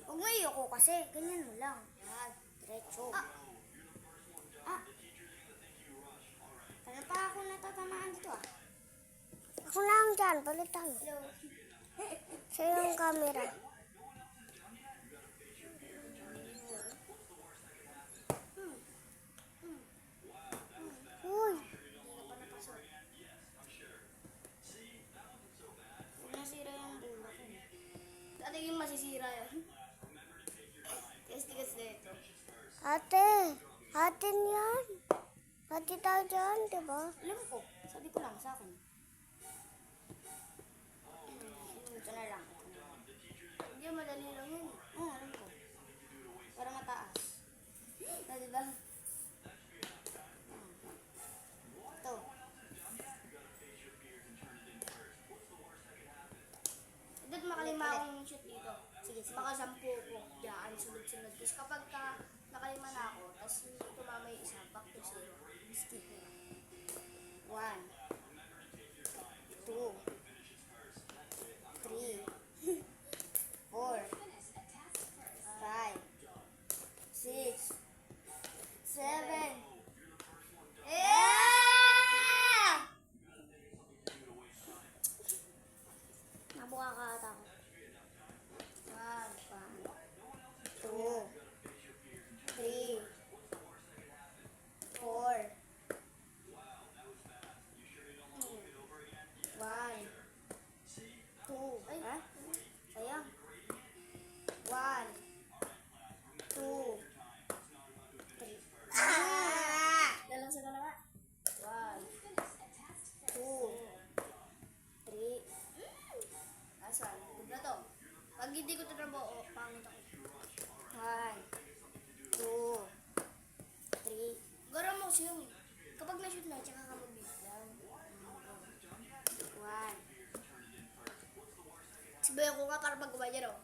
Huwag mo iyoko kasi. Ganyan mo lang. Yan. Diretso. Kaya pa ako natatamaan dito Ako lang dyan, balitan. Hello. Sa'yo yung camera. Uy, Huwag nasira yung bulo ko. Dati yung masisira yun. Tigas-tigas na ito. ate. Atin yan. Ate tayo dyan, diba? Alam ko. Sabi ko lang sa akin. Ito na lang. Hindi, madali lang yun. Oo, alam ko. Para mataas. Diba? Ito. Dito makalima akong shoot dito. Sige, makasampu ko. Diyan, sunod-sunod. Tapos kapag nakalima na ako, tapos tumama yung isa, back to zero. Skip na. 1, 2, 3, 4, 5, 6, 7, nabuka ka ata ako. 1, 2, 3, 4, 1, 2, ay, sayang. 1, 2, 3. Dalang sa dalawa. 1, 2, 3. Asan? Good na to. Pag hindi ko ito nabuo, pangit ako. 1, 2, 3. Gara mo siya. Kapag na-shoot na, tsaka ka mag-biglang. 1. Sabayan ko ka para pag-gumay dyan, oh.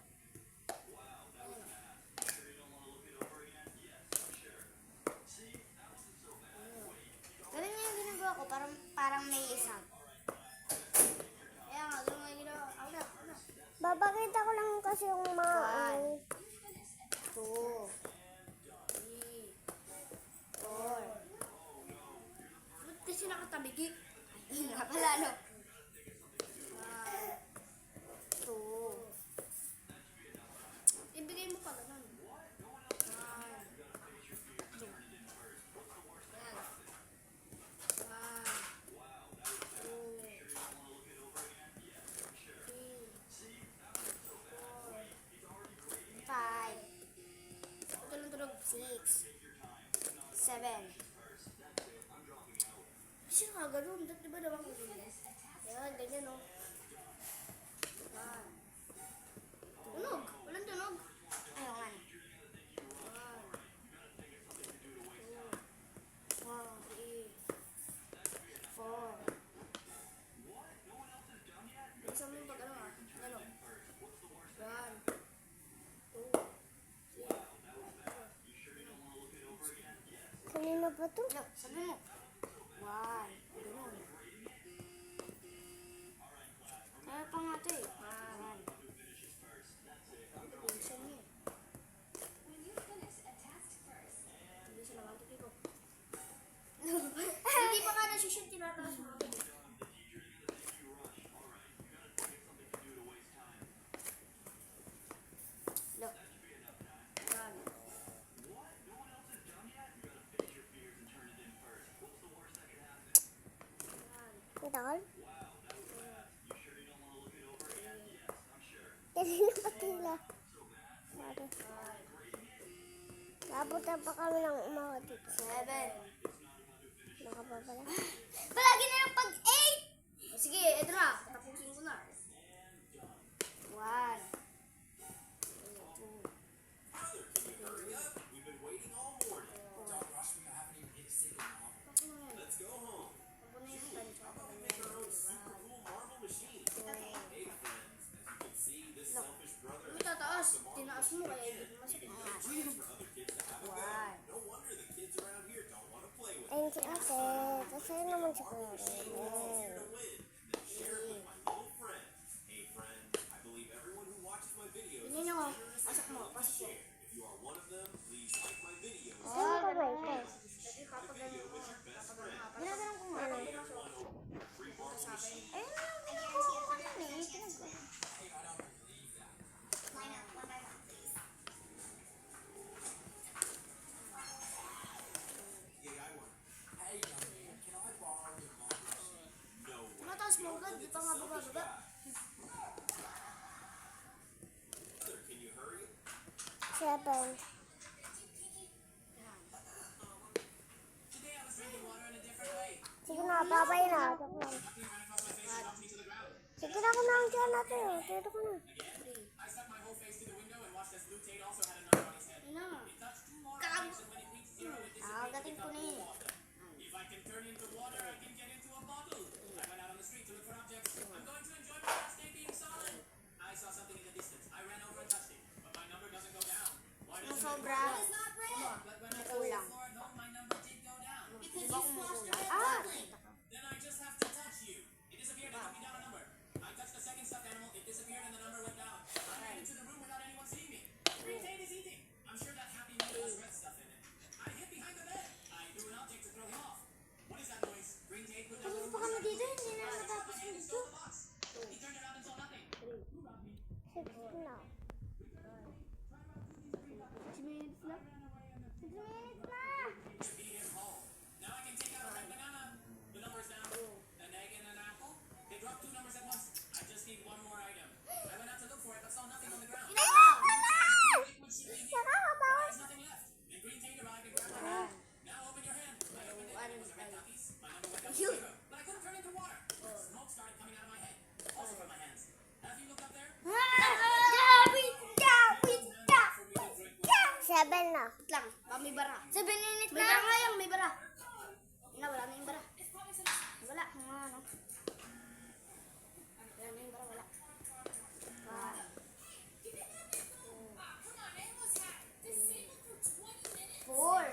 Ganun nga yung ginagawa ko, parang may isang. Kaya nga, ganun nga yung ginagawa. Ako na. Babakita ko lang kasi yung mga... 1, 2, 3, 4. Ba't kasi nakatabigi? Ay, nga pala, no? 1, 2. Ibigay mo pa ganun. 1, 2. Ayan. 1, 2, 3, 4, 5. Tulog-tulog. 6, 7. Kasi nga ganun. Diba naman ko ganyan? Yan, ganyan, no? 1. Tunog. Walang tunog. Ayaw nga. 1, 2, 3, 4. Bilisan mo yung pag ano, Ano? 1, 2, 3. Kanina ba to? Ano? Sabi mo. 1. Ganun. Kaya pa nga ito eh. 1. Bilisan mo. Bilisan naman ito ko. Hindi pa nga nasushoot, tinataas mo. Look. 1. Ang tagal? Kanina ba tila? Nabutan pa kami ng umawa dito. 7. Nakapabala. Palagi na lang pag 8! Sige, ito na. Tapusin ko na. 1. 2. We've been waiting all morning. Don't rush, we haven't even hit a single marble. Let's go home. Make our own super cool marble machine. Hey friends, as you can see, this selfish brother May tataas. Tinaas mo kaya hindi mo masakit. has for other kids to have a go. 1. No wonder the kids around here don't want to play with it. Ayun si ate. Kasi naman si Kuya Here Ren. to win, then share it with my little friends. Hey friends, I believe everyone who watches my 7. Yan. Today I was drinking water in a different way. Sige na, babay na. Joke lang. Sige na ko na ang dyan natin. Dito ko na. 3. I stuck my whole face to the window and watched as Blue Tate also had a number on his head. Yun na. It touched 2 more Kakago. items, and when it reached 0, it disappeared Agatin to ko na become yun. water. If I can turn into water, I can get into a bottle. I went out on the street to look for objects. I'm going to enjoy my last day being solid. I saw something in the distance. I ran over and touched it, but my number doesn't go down. Why doesn't it? Sobra. But when I touched the Kulang. floor at home, my number did go down. Di ba kumukulang? Ah! Kita ka. Then I just have to touch you. It disappeared and took me down a number. I touched the second stuffed animal, it disappeared and the number went down. I ran into the room without anyone seeing me. Green Tate is eating. I'm sure that happy meal has red stuff in it. I hid behind the bed. I threw an object to throw him off. What is that noise? Green Tate put down the Ano pa kami dito? Hindi na natapos and yung he stole the box. He turned around and saw nothing. 6 na. 6 minutes na? 6 minutes na! Beat him home. Now I can take out a red banana. The number's down. An egg and an apple. They dropped 2 numbers at once. I just need 1 more item. I went out to look for it but saw nothing on the ground. Liquid should be here. There's nothing left. And Green Tate arrived and grabbed my hand. Now open your hand. I opened it. It was a red Takis. My number went down to 0. But I couldn't turn into water. Smoke started coming out of my head. Also from my hands. Have you looked up there? Gawin! Gawin! For me to drink water. 7 na. Wait lang, may bara. 7 minutes na! May bara nga yan, may bara. Yun na, wala na yung bara. Wala, mga ano. Wala na yung bara, wala. 4.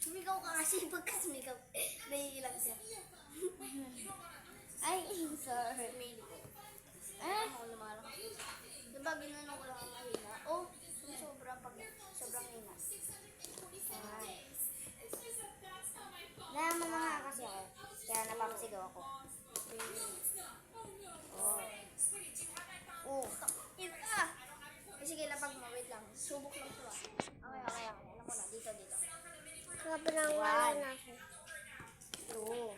Sumigaw ka kasi pagka sumigaw. Naiilang siya. Ay, sorry. Ako lumalaki. Diba, ginanong ko lang ang mahina. Oh, sobrang hina. Namamanga kasi ako. Kaya napapasigaw ako. Oh. Ina! Sige, lapag mo. Wait lang. Subok lang ito ah. Okay. Alam ko na. Dito. Sobrang wala na ako. 2,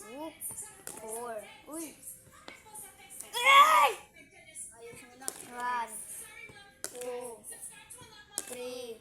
3, 4. Uy! Ay! Ayos mo na. 1, 2, 3,